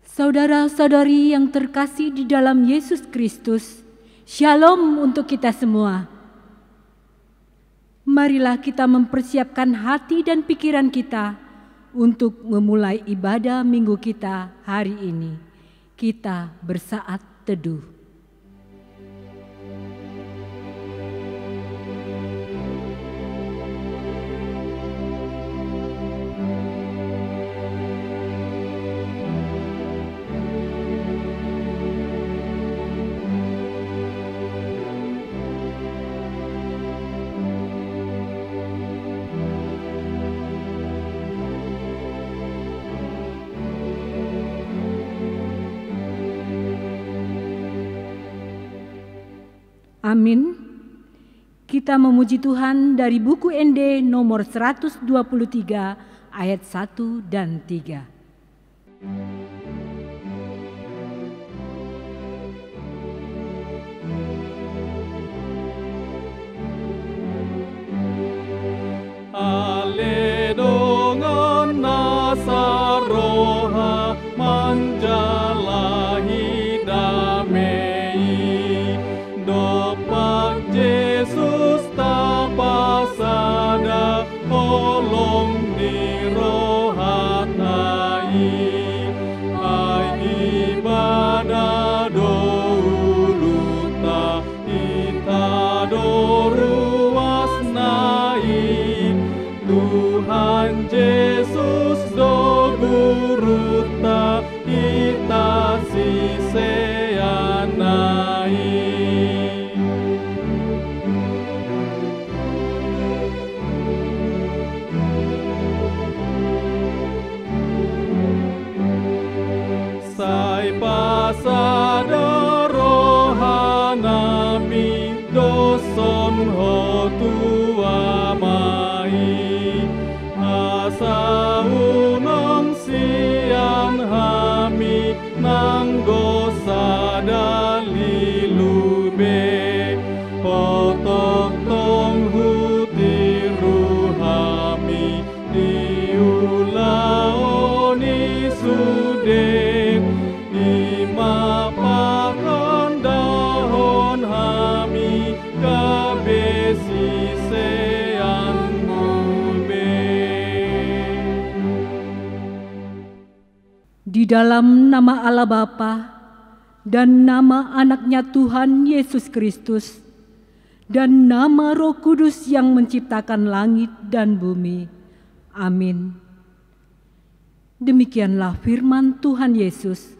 Saudara-saudari yang terkasih di dalam Yesus Kristus, Shalom untuk kita semua. Marilah kita mempersiapkan hati dan pikiran kita untuk memulai ibadah minggu kita hari ini. Kita bersaat teduh. Amin. Kita memuji Tuhan dari buku ND nomor 123 ayat 1 dan 3. Ale dengan nasaroha manjalahi damai dopak Yesus tapasada olong di rohatai ai ibadah douluta ita doruasnai Tuhan Yesus do guruta ita siseanai. Sai pasada rohanami doson ho tua mai asa unong sian hami nanggo sadali lube potok tong hutiru hami diulaoni sude ima pakon dahon hami kabesi sean ngube. Di dalam nama Allah Bapa dan nama anaknya Tuhan Yesus Kristus dan nama Roh Kudus yang menciptakan langit dan bumi. Amin. Demikianlah firman Tuhan Yesus.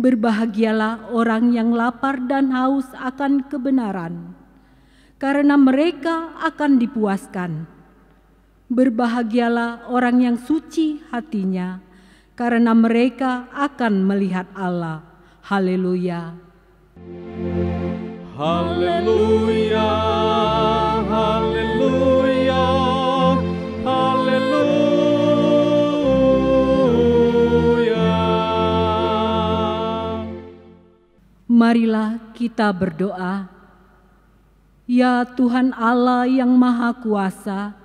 Berbahagialah orang yang lapar dan haus akan kebenaran, karena mereka akan dipuaskan. Berbahagialah orang yang suci hatinya, karena mereka akan melihat Allah. Haleluya. Haleluya, haleluya, haleluya. Marilah kita berdoa. Ya Tuhan Allah yang Maha Kuasa,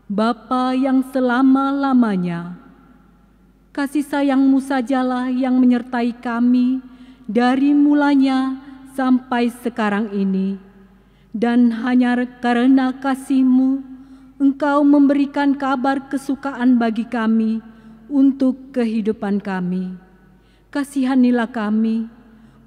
Bapa yang selama-lamanya, kasih sayang-Mu sajalah yang menyertai kami dari mulanya sampai sekarang ini. Dan hanya karena kasih-Mu, Engkau memberikan kabar kesukaan bagi kami untuk kehidupan kami. Kasihanilah kami,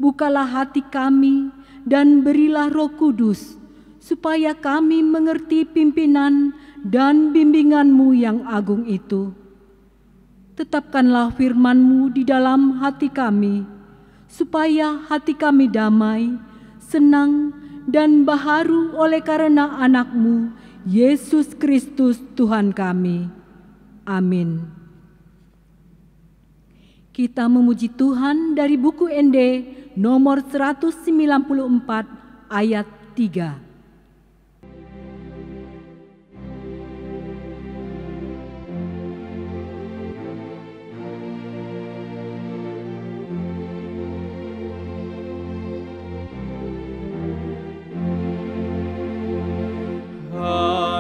bukalah hati kami, dan berilah Roh Kudus, supaya kami mengerti pimpinan dan bimbingan-Mu yang agung itu. Tetapkanlah firman-Mu di dalam hati kami, supaya hati kami damai, senang, dan baharu oleh karena anak-Mu, Yesus Kristus Tuhan kami. Amin. Kita memuji Tuhan dari buku ND nomor 194 ayat 3.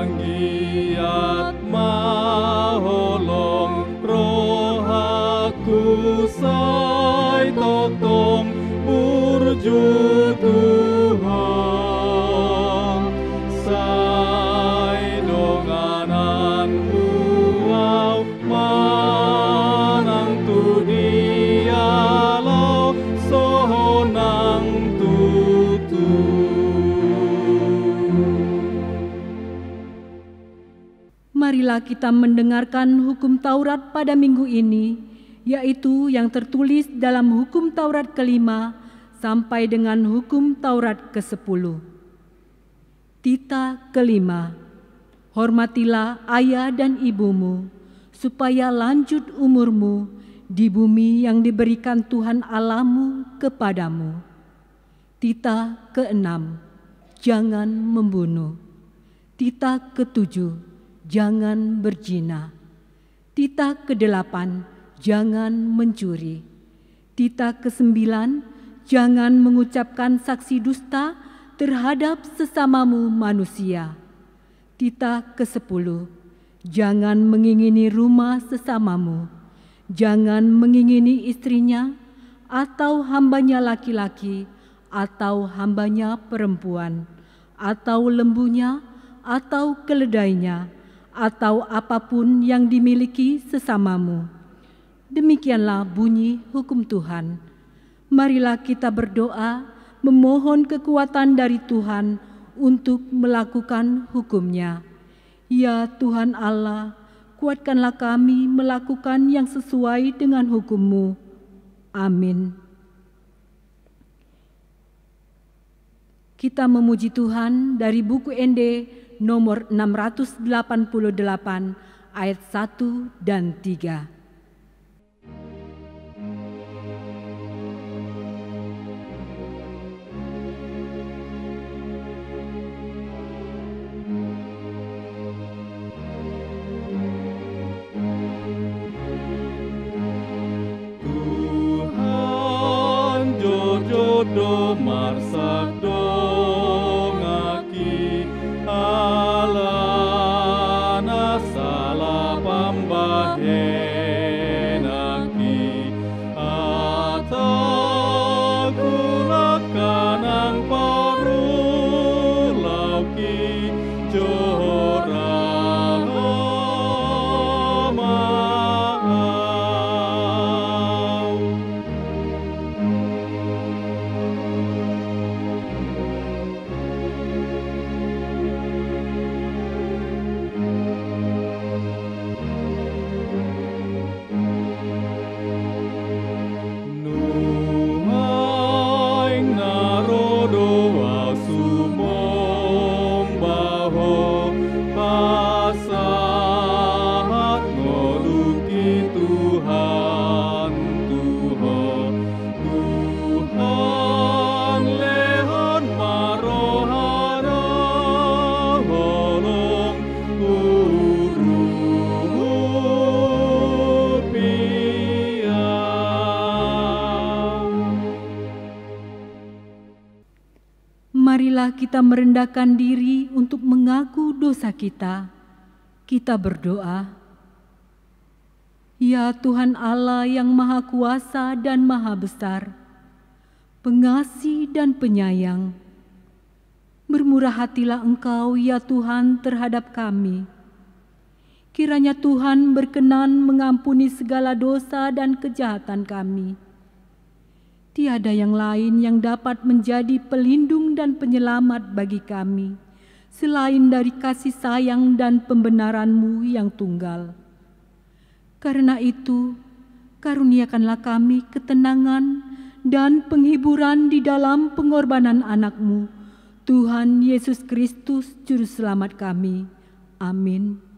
Anggiat maholong rohaku sa potong burju Tuhan. Sai donganan muau manang tu dialau sonang tutu. Marilah kita mendengarkan hukum Taurat pada minggu ini, yaitu yang tertulis dalam hukum Taurat ke-5 sampai dengan hukum Taurat ke-10. Tita ke-5, hormatilah ayah dan ibumu, supaya lanjut umurmu di bumi yang diberikan Tuhan Allahmu kepadamu. Tita ke-6, jangan membunuh. Tita ke-7, jangan berzina. Tita ke-8, jangan mencuri. Tita ke-9, jangan mengucapkan saksi dusta terhadap sesamamu manusia. Tita ke-10, jangan mengingini rumah sesamamu. Jangan mengingini istrinya, atau hambanya laki-laki, atau hambanya perempuan, atau lembunya, atau keledainya, atau apapun yang dimiliki sesamamu. Demikianlah bunyi hukum Tuhan. Marilah kita berdoa, memohon kekuatan dari Tuhan untuk melakukan hukum-Nya. Ya Tuhan Allah, kuatkanlah kami melakukan yang sesuai dengan hukum-Mu. Amin. Kita memuji Tuhan dari buku ND nomor 688 ayat 1 dan 3. Tuhan jodoh marsak dongaki alana salah pambahenaki atau kulakanang parulauki johora Marilah kita merendahkan diri untuk mengaku dosa kita. Kita berdoa, ya Tuhan Allah yang Maha Kuasa dan Maha Besar, pengasih dan penyayang, bermurah hatilah Engkau ya Tuhan terhadap kami. Kiranya Tuhan berkenan mengampuni segala dosa dan kejahatan kami. Tiada yang lain yang dapat menjadi pelindung dan penyelamat bagi kami, selain dari kasih sayang dan pembenaran-Mu yang tunggal. Karena itu, karuniakanlah kami ketenangan dan penghiburan di dalam pengorbanan anak-Mu, Tuhan Yesus Kristus, Juru Selamat kami. Amin.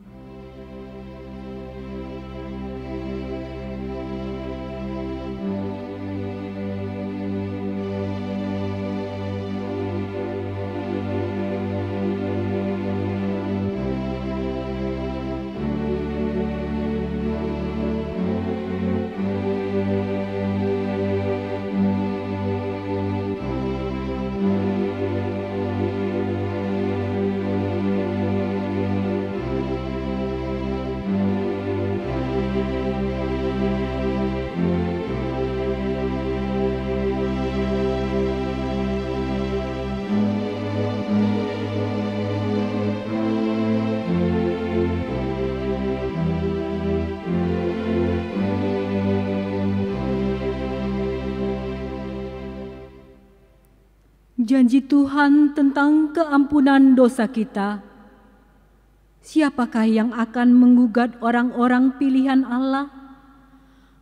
Janji Tuhan tentang keampunan dosa kita. Siapakah yang akan menggugat orang-orang pilihan Allah?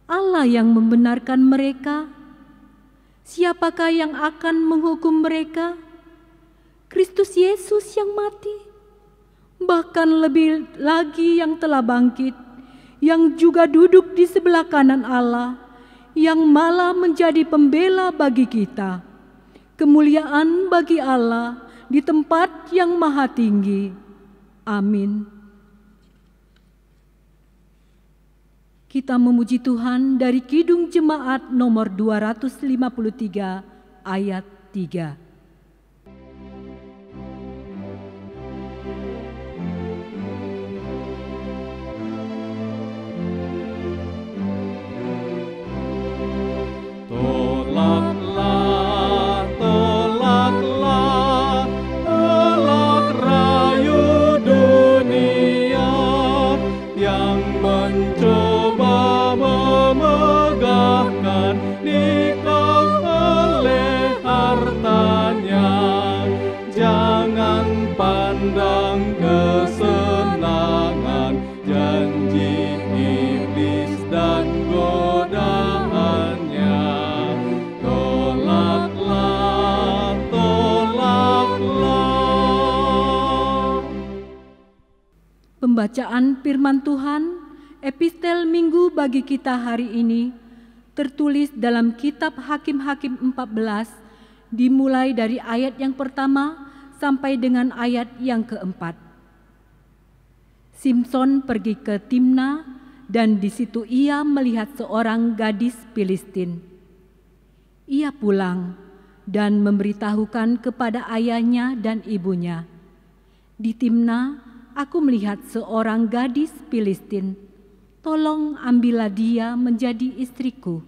Allah yang membenarkan mereka. Siapakah yang akan menghukum mereka? Kristus Yesus yang mati, bahkan lebih lagi yang telah bangkit, yang juga duduk di sebelah kanan Allah, yang malah menjadi pembela bagi kita. Kemuliaan bagi Allah di tempat yang maha tinggi. Amin. Kita memuji Tuhan dari Kidung Jemaat nomor 253 ayat 3. Pembacaan firman Tuhan, epistel minggu bagi kita hari ini, tertulis dalam kitab Hakim-Hakim 14, dimulai dari ayat yang pertama sampai dengan ayat yang keempat. Simson pergi ke Timna dan di situ ia melihat seorang gadis Filistin. Ia pulang dan memberitahukan kepada ayahnya dan ibunya, "Di Timna aku melihat seorang gadis Filistin, tolong ambillah dia menjadi istriku."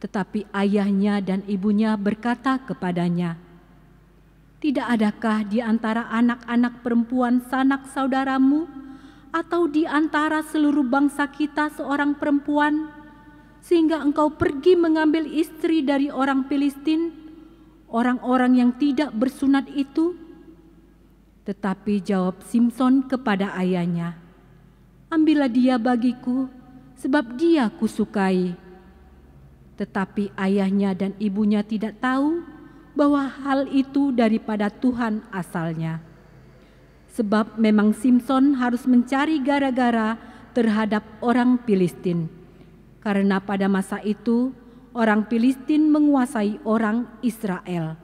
Tetapi ayahnya dan ibunya berkata kepadanya, "Tidak adakah di antara anak-anak perempuan sanak saudaramu atau di antara seluruh bangsa kita seorang perempuan, sehingga engkau pergi mengambil istri dari orang Filistin, orang-orang yang tidak bersunat itu?" Tetapi jawab Simson kepada ayahnya, "Ambillah dia bagiku, sebab dia kusukai." Tetapi ayahnya dan ibunya tidak tahu bahwa hal itu daripada Tuhan asalnya. Sebab memang Simson harus mencari gara-gara terhadap orang Filistin, karena pada masa itu orang Filistin menguasai orang Israel.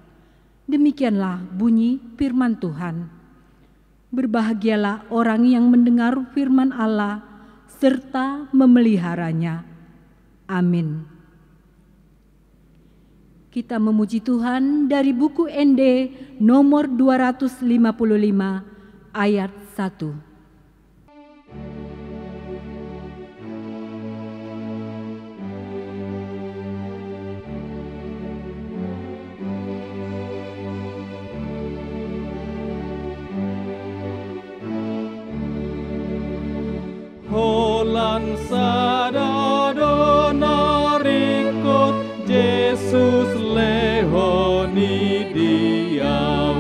Demikianlah bunyi firman Tuhan. Berbahagialah orang yang mendengar firman Allah serta memeliharanya. Amin. Kita memuji Tuhan dari buku ND nomor 255 ayat 1. Holan sadadona rikot Jesus lehoni diau,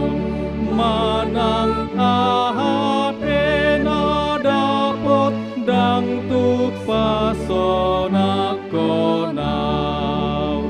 manang ahapena dapot dang tuk pasona konau,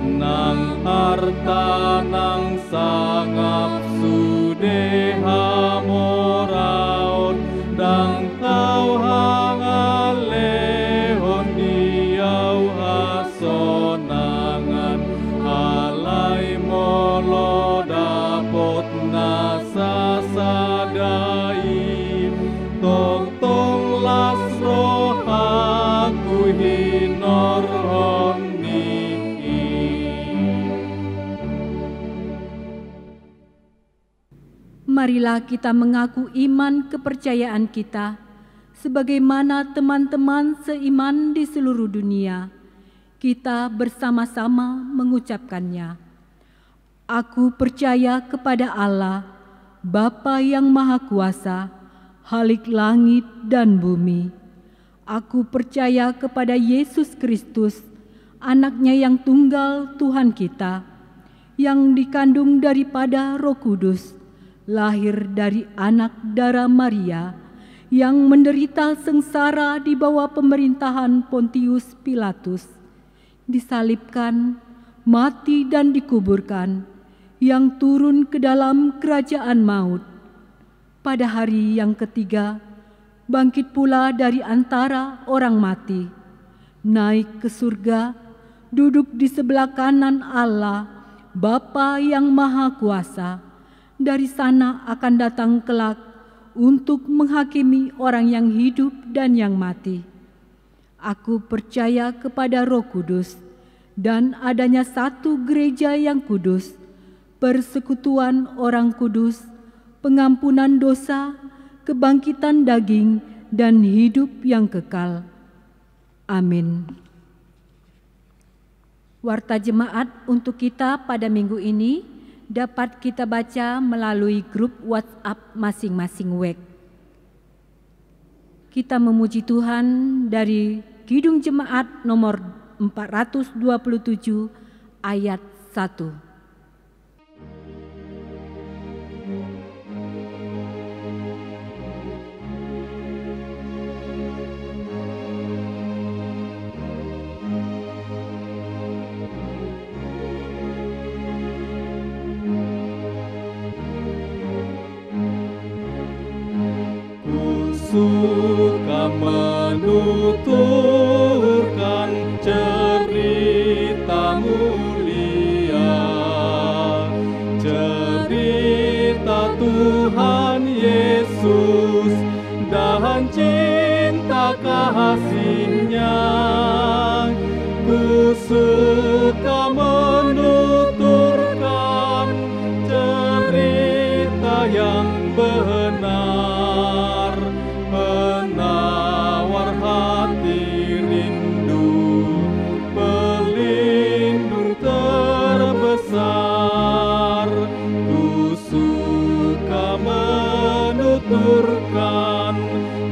nang harta nang sangap sudeha moraut, dang tau hangalehon diau hasonangan, alai molo dapot nasa sadai, tong las rohaku hinor honi. Marilah kita mengaku iman kepercayaan kita, sebagaimana teman-teman seiman di seluruh dunia. Kita bersama-sama mengucapkannya. Aku percaya kepada Allah, Bapa yang Maha Kuasa, Khalik langit dan bumi. Aku percaya kepada Yesus Kristus, Anaknya yang tunggal Tuhan kita, yang dikandung daripada Roh Kudus, lahir dari anak darah Maria, yang menderita sengsara di bawah pemerintahan Pontius Pilatus, disalibkan, mati dan dikuburkan, yang turun ke dalam kerajaan maut. Pada hari yang ketiga, bangkit pula dari antara orang mati, naik ke surga, duduk di sebelah kanan Allah, Bapa yang Maha Kuasa. Dari sana akan datang kelak untuk menghakimi orang yang hidup dan yang mati. Aku percaya kepada Roh Kudus dan adanya satu gereja yang kudus, persekutuan orang kudus, pengampunan dosa, kebangkitan daging, dan hidup yang kekal. Amin. Warta jemaat untuk kita pada minggu ini dapat kita baca melalui grup WhatsApp masing-masing WEK. Kita memuji Tuhan dari Kidung Jemaat nomor 427 ayat 1. Suka menuturkan cerita mulia, cerita Tuhan Yesus dan cinta kasih-Nya. Ku suka menuturkan cerita yang benar, penawar hati rindu, pelindung terbesar. Ku suka menuturkan,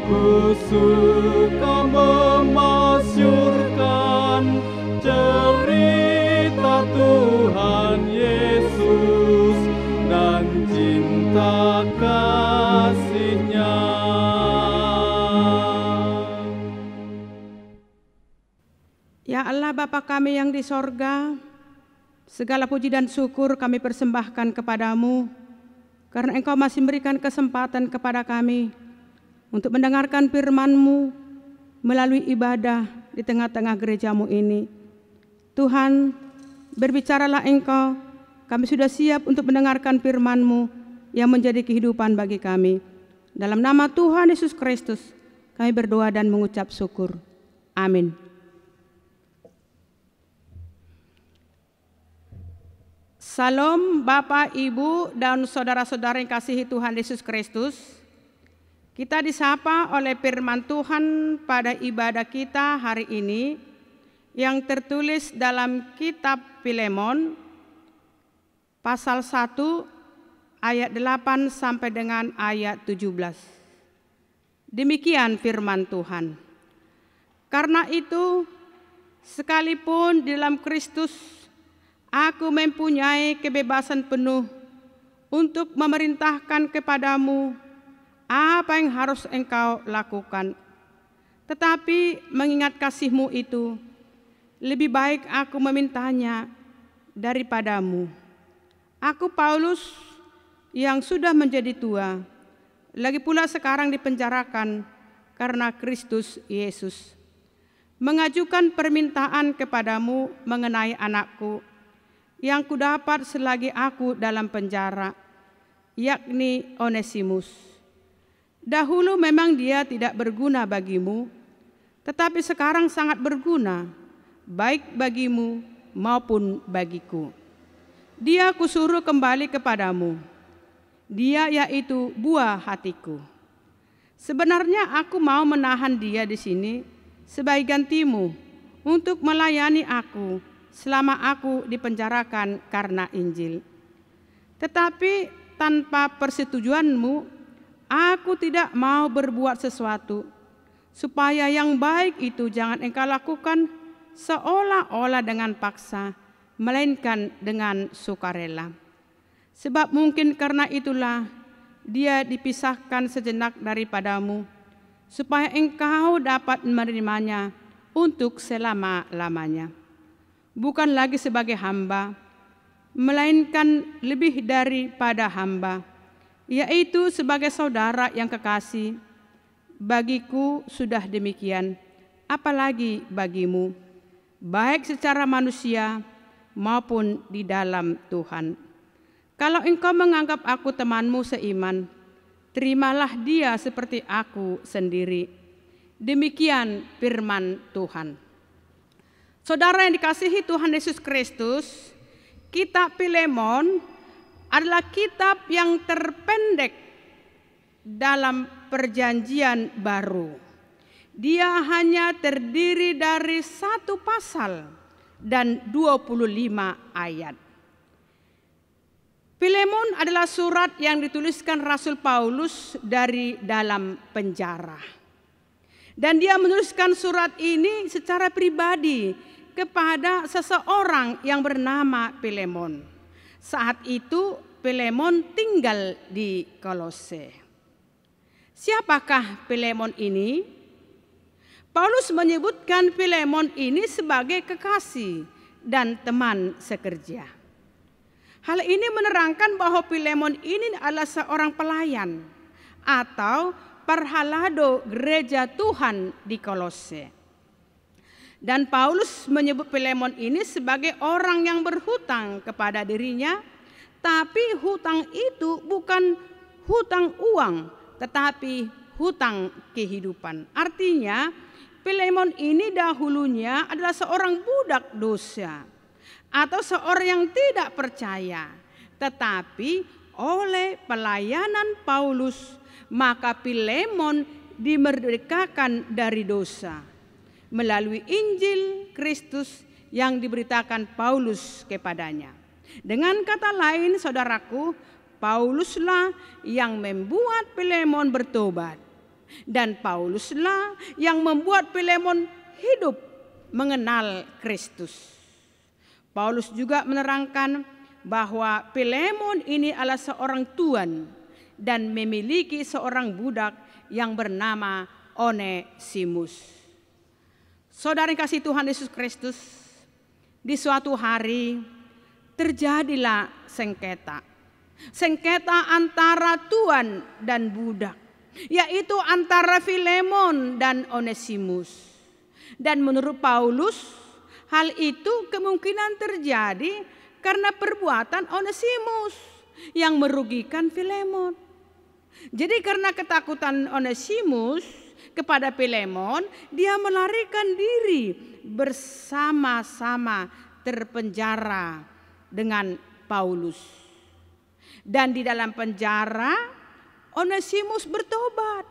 ku suka memasyurkan cerita Tuhan Yesus dan cinta kasih-Nya. Ya Allah Bapa kami yang di sorga, segala puji dan syukur kami persembahkan kepadamu, karena Engkau masih memberikan kesempatan kepada kami untuk mendengarkan firman-Mu melalui ibadah di tengah-tengah gereja-Mu ini. Tuhan, berbicaralah Engkau, kami sudah siap untuk mendengarkan firman-Mu yang menjadi kehidupan bagi kami. Dalam nama Tuhan Yesus Kristus, kami berdoa dan mengucap syukur. Amin. Salam Bapak, Ibu, dan saudara-saudara yang kasihi Tuhan Yesus Kristus. Kita disapa oleh firman Tuhan pada ibadah kita hari ini yang tertulis dalam kitab Filemon pasal 1 ayat 8 sampai dengan ayat 17. Demikian firman Tuhan. Karena itu, sekalipun di dalam Kristus aku mempunyai kebebasan penuh untuk memerintahkan kepadamu apa yang harus engkau lakukan. Tetapi mengingat kasih-Mu itu, lebih baik aku memintanya daripadamu. Aku Paulus yang sudah menjadi tua, lagi pula sekarang dipenjarakan karena Kristus Yesus, mengajukan permintaan kepadamu mengenai anakku yang kudapat selagi aku dalam penjara, yakni Onesimus. Dahulu memang dia tidak berguna bagimu, tetapi sekarang sangat berguna, baik bagimu maupun bagiku. Dia kusuruh kembali kepadamu. Dia yaitu buah hatiku. Sebenarnya aku mau menahan dia di sini sebagai gantimu untuk melayani aku selama aku dipenjarakan karena Injil. Tetapi tanpa persetujuanmu, aku tidak mau berbuat sesuatu supaya yang baik itu jangan engkau lakukan seolah-olah dengan paksa, melainkan dengan sukarela. Sebab mungkin karena itulah dia dipisahkan sejenak daripadamu, supaya engkau dapat menerimanya untuk selama-lamanya. Bukan lagi sebagai hamba, melainkan lebih daripada hamba, yaitu sebagai saudara yang kekasih. Bagiku sudah demikian, apalagi bagimu, baik secara manusia maupun di dalam Tuhan. Kalau engkau menganggap aku temanmu seiman, terimalah dia seperti aku sendiri. Demikian firman Tuhan. Saudara yang dikasihi Tuhan Yesus Kristus, kitab Filemon adalah kitab yang terpendek dalam perjanjian baru. Dia hanya terdiri dari 1 pasal dan 25 ayat. Filemon adalah surat yang dituliskan Rasul Paulus dari dalam penjara. Dan dia menuliskan surat ini secara pribadi kepada seseorang yang bernama Filemon. Saat itu Filemon tinggal di Kolose. Siapakah Filemon ini? Paulus menyebutkan Filemon ini sebagai kekasih dan teman sekerja. Hal ini menerangkan bahwa Filemon ini adalah seorang pelayan atau parhalado gereja Tuhan di Kolose. Dan Paulus menyebut Filemon ini sebagai orang yang berhutang kepada dirinya, tapi hutang itu bukan hutang uang, tetapi hutang kehidupan. Artinya, Filemon ini dahulunya adalah seorang budak dosa atau seorang yang tidak percaya, tetapi oleh pelayanan Paulus, maka Filemon dimerdekakan dari dosa melalui Injil Kristus yang diberitakan Paulus kepadanya. Dengan kata lain, saudaraku, Pauluslah yang membuat Filemon bertobat, dan Pauluslah yang membuat Filemon hidup mengenal Kristus. Paulus juga menerangkan bahwa Filemon ini adalah seorang tuan dan memiliki seorang budak yang bernama Onesimus. Saudara yang kasih Tuhan Yesus Kristus, di suatu hari terjadilah sengketa. Sengketa antara tuan dan budak, yaitu antara Filemon dan Onesimus. Dan menurut Paulus, hal itu kemungkinan terjadi karena perbuatan Onesimus yang merugikan Filemon. Jadi karena ketakutan Onesimus kepada Filemon, dia melarikan diri bersama-sama terpenjara dengan Paulus. Dan di dalam penjara, Onesimus bertobat.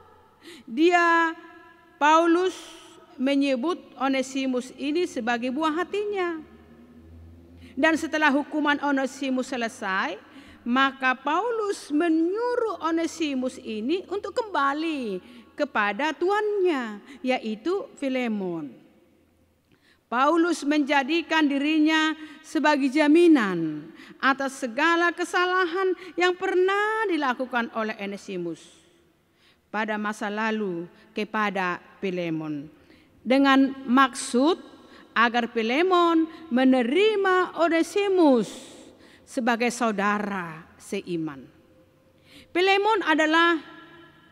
Paulus menyebut Onesimus ini sebagai buah hatinya. Dan setelah hukuman Onesimus selesai, maka Paulus menyuruh Onesimus ini untuk kembali kepada tuannya, yaitu Filemon. Paulus menjadikan dirinya sebagai jaminan atas segala kesalahan yang pernah dilakukan oleh Onesimus pada masa lalu kepada Filemon, dengan maksud agar Filemon menerima Onesimus sebagai saudara seiman. Filemon adalah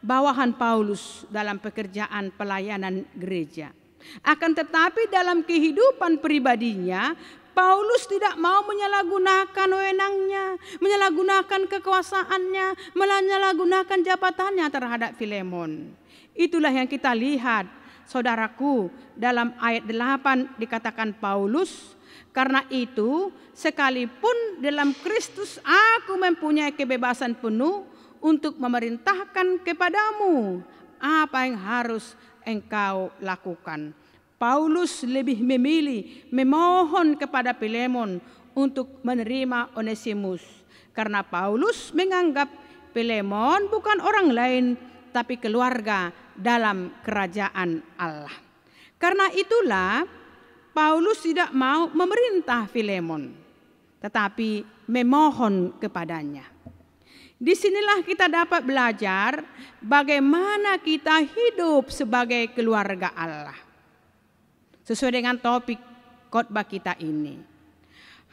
bawahan Paulus dalam pekerjaan pelayanan gereja. Akan tetapi dalam kehidupan pribadinya, Paulus tidak mau menyalahgunakan wewenangnya, menyalahgunakan kekuasaannya, menyalahgunakan jabatannya terhadap Filemon. Itulah yang kita lihat, saudaraku, dalam ayat 8 dikatakan Paulus, karena itu sekalipun dalam Kristus aku mempunyai kebebasan penuh untuk memerintahkan kepadamu apa yang harus engkau lakukan. Paulus lebih memilih memohon kepada Filemon untuk menerima Onesimus, karena Paulus menganggap Filemon bukan orang lain tapi keluarga dalam kerajaan Allah. Karena itulah Paulus tidak mau memerintah Filemon, tetapi memohon kepadanya. Disinilah kita dapat belajar bagaimana kita hidup sebagai keluarga Allah. Sesuai dengan topik khotbah kita ini.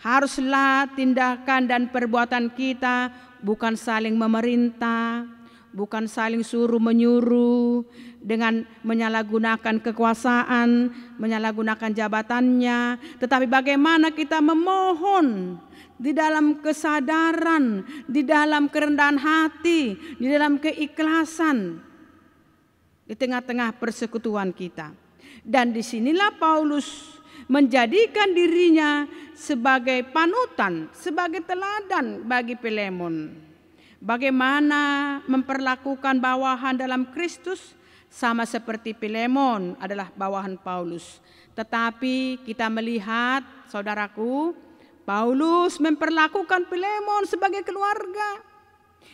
Haruslah tindakan dan perbuatan kita bukan saling memerintah, bukan saling suruh menyuruh dengan menyalahgunakan kekuasaan, menyalahgunakan jabatannya, tetapi bagaimana kita memohon di dalam kesadaran, di dalam kerendahan hati, di dalam keikhlasan di tengah-tengah persekutuan kita. Dan disinilah Paulus menjadikan dirinya sebagai panutan, sebagai teladan bagi Filemon. Bagaimana memperlakukan bawahan dalam Kristus, sama seperti Filemon adalah bawahan Paulus. Tetapi kita melihat, saudaraku, Paulus memperlakukan Filemon sebagai keluarga.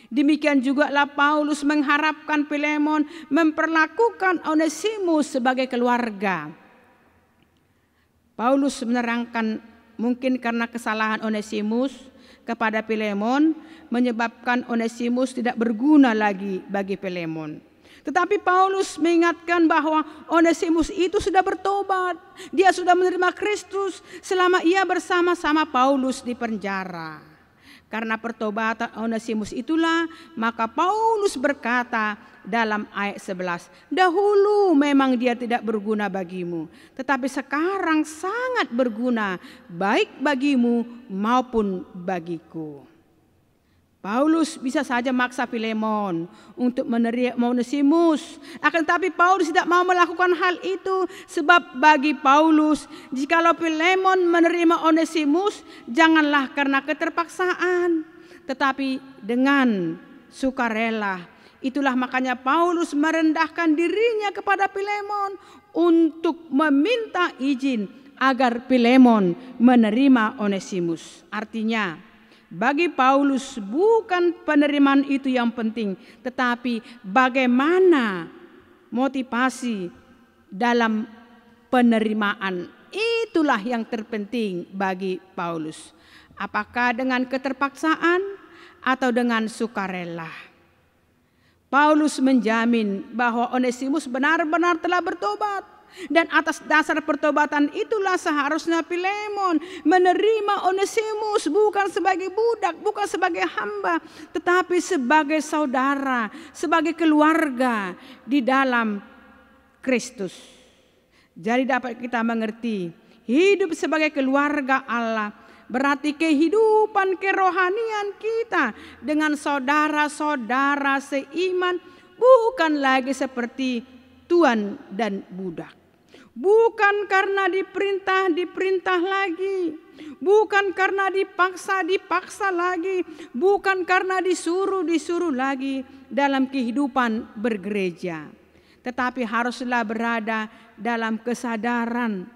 Demikian juga lah Paulus mengharapkan Filemon memperlakukan Onesimus sebagai keluarga. Paulus menerangkan mungkin karena kesalahan Onesimus kepada Filemon menyebabkan Onesimus tidak berguna lagi bagi Filemon. Tetapi Paulus mengingatkan bahwa Onesimus itu sudah bertobat. Dia sudah menerima Kristus selama ia bersama-sama Paulus di penjara. Karena pertobatan Onesimus itulah maka Paulus berkata dalam ayat 11, dahulu memang dia tidak berguna bagimu, tetapi sekarang sangat berguna baik bagimu maupun bagiku. Paulus bisa saja maksa Filemon untuk menerima Onesimus, akan tetapi Paulus tidak mau melakukan hal itu, sebab bagi Paulus jikalau Filemon menerima Onesimus janganlah karena keterpaksaan, tetapi dengan sukarela. Itulah makanya Paulus merendahkan dirinya kepada Filemon untuk meminta izin agar Filemon menerima Onesimus. Artinya bagi Paulus bukan penerimaan itu yang penting, tetapi bagaimana motivasi dalam penerimaan. Itulah yang terpenting bagi Paulus. Apakah dengan keterpaksaan atau dengan sukarela? Paulus menjamin bahwa Onesimus benar-benar telah bertobat. Dan atas dasar pertobatan itulah seharusnya Filemon menerima Onesimus bukan sebagai budak, bukan sebagai hamba, tetapi sebagai saudara, sebagai keluarga di dalam Kristus. Jadi dapat kita mengerti, hidup sebagai keluarga Allah berarti kehidupan kerohanian kita dengan saudara-saudara seiman bukan lagi seperti tuan dan budak. Bukan karena diperintah lagi. Bukan karena dipaksa lagi. Bukan karena disuruh lagi dalam kehidupan bergereja. Tetapi haruslah berada dalam kesadaran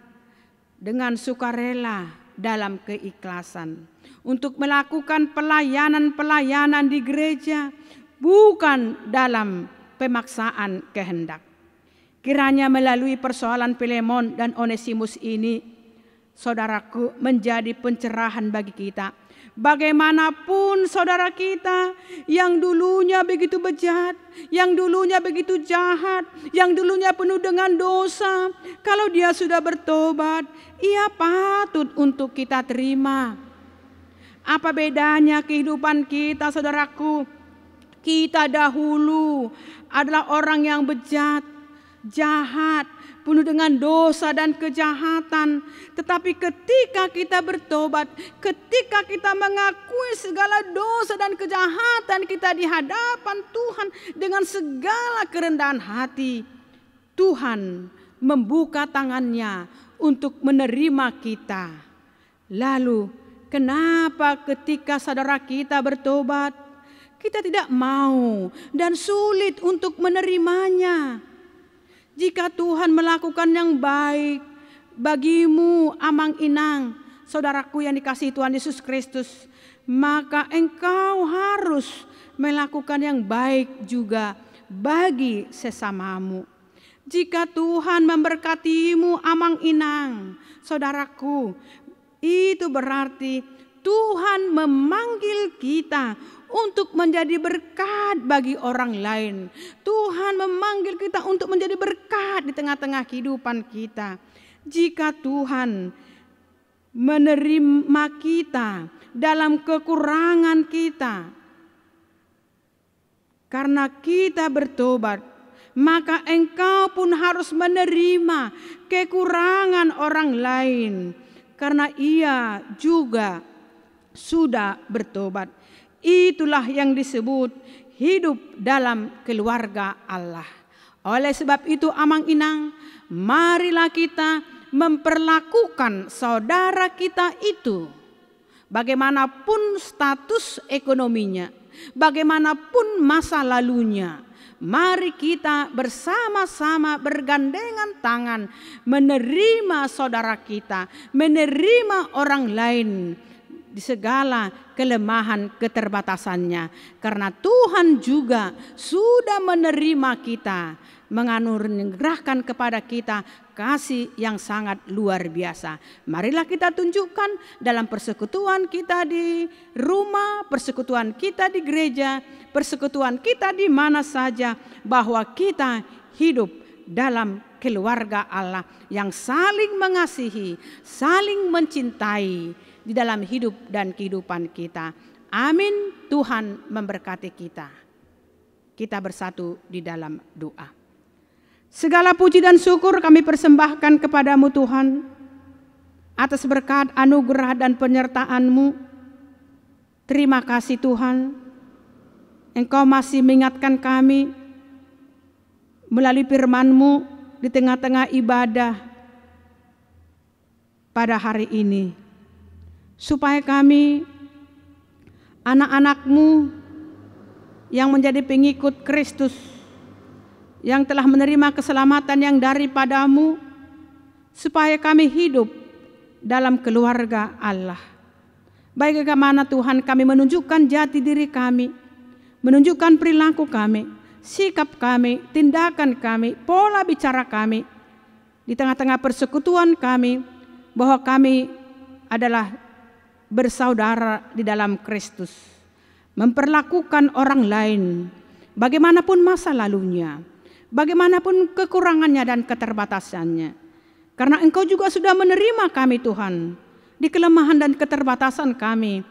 dengan sukarela dalam keikhlasan. Untuk melakukan pelayanan-pelayanan di gereja. Bukan dalam pemaksaan kehendak. Kiranya melalui persoalan Filemon dan Onesimus ini, saudaraku, menjadi pencerahan bagi kita. Bagaimanapun saudara kita yang dulunya begitu bejat, yang dulunya begitu jahat, yang dulunya penuh dengan dosa, kalau dia sudah bertobat, ia patut untuk kita terima. Apa bedanya kehidupan kita, saudaraku? Kita dahulu adalah orang yang bejat, jahat, penuh dengan dosa dan kejahatan. Tetapi ketika kita bertobat, ketika kita mengakui segala dosa dan kejahatan kita di hadapan Tuhan dengan segala kerendahan hati, Tuhan membuka tangannya untuk menerima kita. Lalu kenapa ketika saudara kita bertobat, kita tidak mau dan sulit untuk menerimanya? Jika Tuhan melakukan yang baik bagimu, Amang Inang, saudaraku yang dikasihi Tuhan Yesus Kristus, maka engkau harus melakukan yang baik juga bagi sesamamu. Jika Tuhan memberkatimu Amang Inang, saudaraku, itu berarti Tuhan memanggil kita untuk menjadi berkat bagi orang lain. Tuhan memanggil kita untuk menjadi berkat di tengah-tengah kehidupan kita. Jika Tuhan menerima kita dalam kekurangan kita, karena kita bertobat, maka engkau pun harus menerima kekurangan orang lain, karena ia juga sudah bertobat. Itulah yang disebut hidup dalam keluarga Allah. Oleh sebab itu Amang Inang, marilah kita memperlakukan saudara kita itu, bagaimanapun status ekonominya, bagaimanapun masa lalunya. Mari kita bersama-sama bergandengan tangan menerima saudara kita, menerima orang lain di segala kelemahan keterbatasannya. Karena Tuhan juga sudah menerima kita, menganugerahkan kepada kita kasih yang sangat luar biasa. Marilah kita tunjukkan dalam persekutuan kita di rumah, persekutuan kita di gereja, persekutuan kita di mana saja, bahwa kita hidup dalam keluarga Allah yang saling mengasihi, saling mencintai di dalam hidup dan kehidupan kita. Amin. Tuhan memberkati kita. Kita bersatu di dalam doa. Segala puji dan syukur kami persembahkan kepadamu Tuhan, atas berkat anugerah dan penyertaan-Mu. Terima kasih Tuhan, Engkau masih mengingatkan kami melalui firman-Mu di tengah-tengah ibadah pada hari ini, supaya kami anak-anak-Mu yang menjadi pengikut Kristus, yang telah menerima keselamatan yang daripada-Mu, supaya kami hidup dalam keluarga Allah. Baik bagaimana Tuhan kami menunjukkan jati diri kami, menunjukkan perilaku kami, sikap kami, tindakan kami, pola bicara kami, di tengah-tengah persekutuan kami, bahwa kami adalah bersaudara di dalam Kristus, memperlakukan orang lain bagaimanapun masa lalunya, bagaimanapun kekurangannya dan keterbatasannya. Karena Engkau juga sudah menerima kami Tuhan di kelemahan dan keterbatasan kami.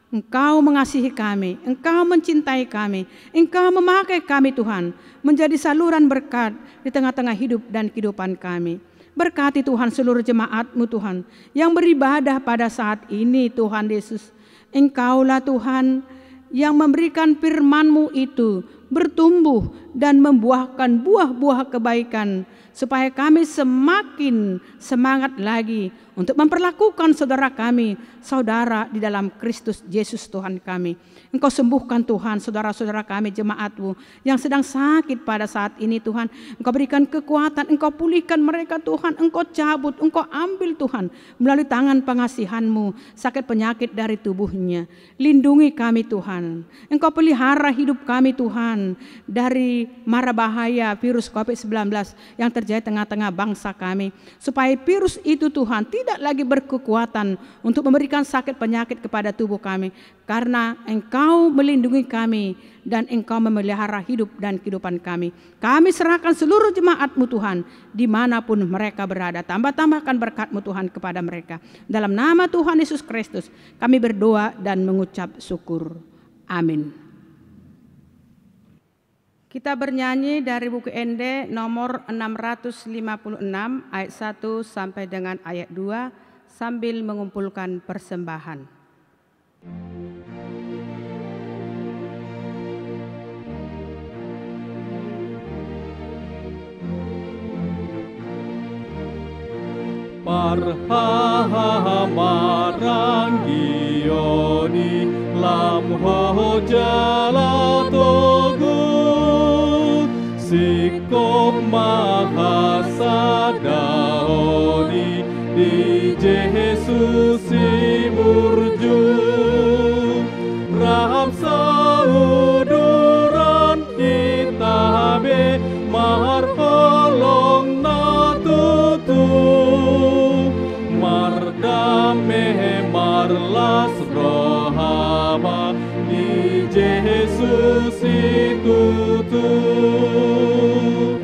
Engkau mengasihi kami, Engkau mencintai kami, Engkau memakai kami Tuhan menjadi saluran berkat di tengah-tengah hidup dan kehidupan kami. Berkati Tuhan seluruh jemaat-Mu Tuhan yang beribadah pada saat ini Tuhan Yesus. Engkaulah Tuhan yang memberikan firman-Mu itu bertumbuh dan membuahkan buah-buah kebaikan, supaya kami semakin semangat lagi untuk memperlakukan saudara kami, saudara di dalam Kristus Yesus Tuhan kami. Engkau sembuhkan Tuhan saudara-saudara kami, jemaat-Mu yang sedang sakit pada saat ini Tuhan. Engkau berikan kekuatan, Engkau pulihkan mereka Tuhan, Engkau cabut, Engkau ambil Tuhan melalui tangan pengasihan-Mu sakit penyakit dari tubuhnya. Lindungi kami Tuhan, Engkau pelihara hidup kami Tuhan dari mara bahaya virus COVID-19 yang terjadi tengah-tengah bangsa kami, supaya virus itu Tuhan tidak lagi berkekuatan untuk memberikan sakit penyakit kepada tubuh kami, karena Engkau melindungi kami dan Engkau memelihara hidup dan kehidupan kami. Kami serahkan seluruh jemaat-Mu Tuhan dimanapun mereka berada. Tambah-tambahkan berkat-Mu Tuhan kepada mereka. Dalam nama Tuhan Yesus Kristus kami berdoa dan mengucap syukur. Amin. Kita bernyanyi dari buku Ende nomor 656 ayat 1 sampai dengan ayat 2 sambil mengumpulkan persembahan. Parhamarangioni lamho jalatogu sikop mahasadaoni di Yesus murju raham sauduran itabe marholo nama di Yesus itu tuh.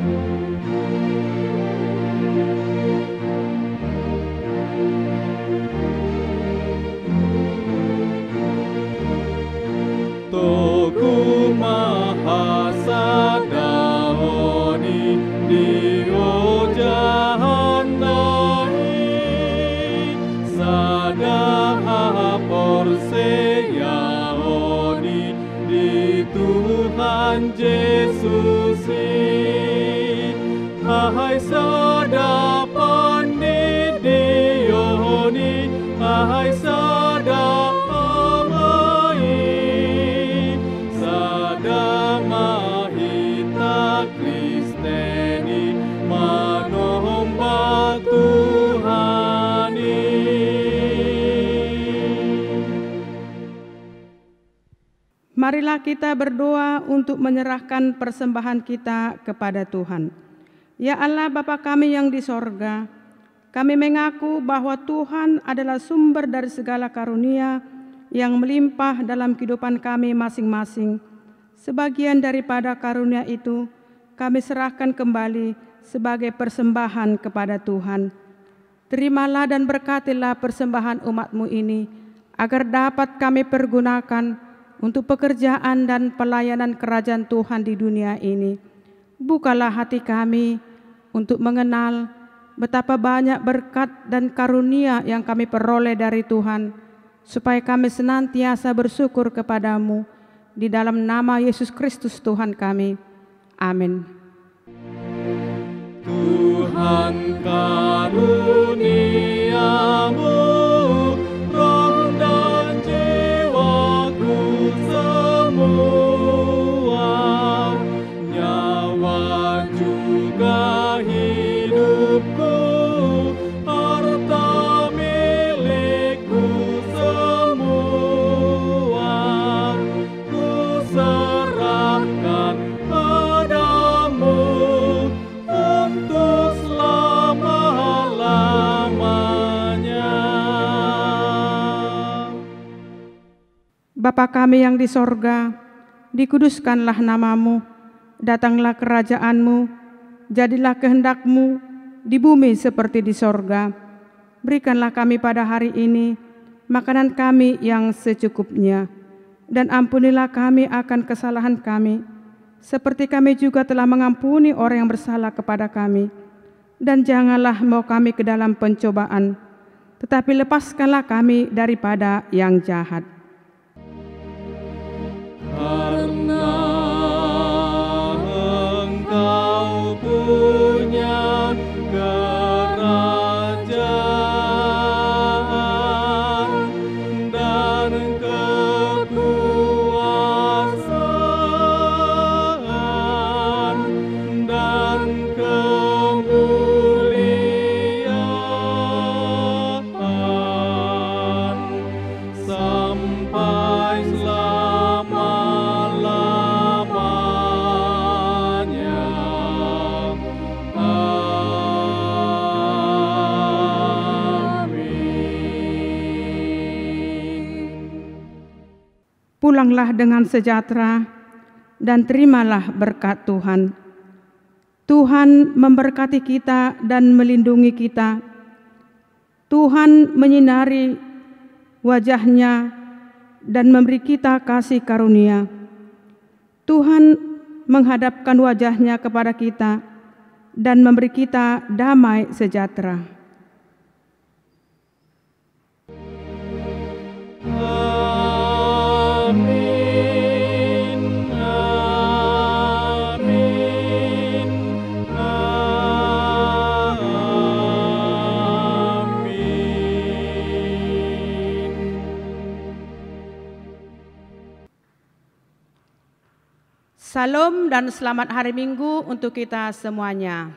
Toku mahasadaoni di ojahanai sada porseyaoni di Tuhan Yesus. Hai sada pandidioni, hai sada Marilah kita berdoa untuk menyerahkan persembahan kita kepada Tuhan. Ya Allah Bapa kami yang di sorga, kami mengaku bahwa Tuhan adalah sumber dari segala karunia yang melimpah dalam kehidupan kami masing-masing. Sebagian daripada karunia itu kami serahkan kembali sebagai persembahan kepada Tuhan. Terimalah dan berkatilah persembahan umat-Mu ini, agar dapat kami pergunakan untuk pekerjaan dan pelayanan kerajaan Tuhan di dunia ini. Bukalah hati kami untuk mengenal betapa banyak berkat dan karunia yang kami peroleh dari Tuhan, supaya kami senantiasa bersyukur kepadamu. Di dalam nama Yesus Kristus Tuhan kami. Amin. Tuhan karuniamu, roh dan jiwaku semua, nyawa juga hidupku, harta milikku semua, ku serahkan padamu untuk selama-lamanya. Bapa kami yang di sorga, dikuduskanlah namamu, datanglah kerajaanmu, jadilah kehendak-Mu di bumi seperti di sorga. Berikanlah kami pada hari ini makanan kami yang secukupnya, dan ampunilah kami akan kesalahan kami, seperti kami juga telah mengampuni orang yang bersalah kepada kami. Dan janganlah membawa kami ke dalam pencobaan, tetapi lepaskanlah kami daripada yang jahat. Karena Engkau punya kerajaan dan kekuasaan dan kemuliaan sampai selama-lamanya. Pulanglah dengan sejahtera dan terimalah berkat Tuhan. Tuhan memberkati kita dan melindungi kita. Tuhan menyinari wajah-Nya dan memberi kita kasih karunia. Tuhan menghadapkan wajah-Nya kepada kita dan memberi kita damai sejahtera. Amin, amin, amin. Salam dan selamat hari Minggu untuk kita semuanya.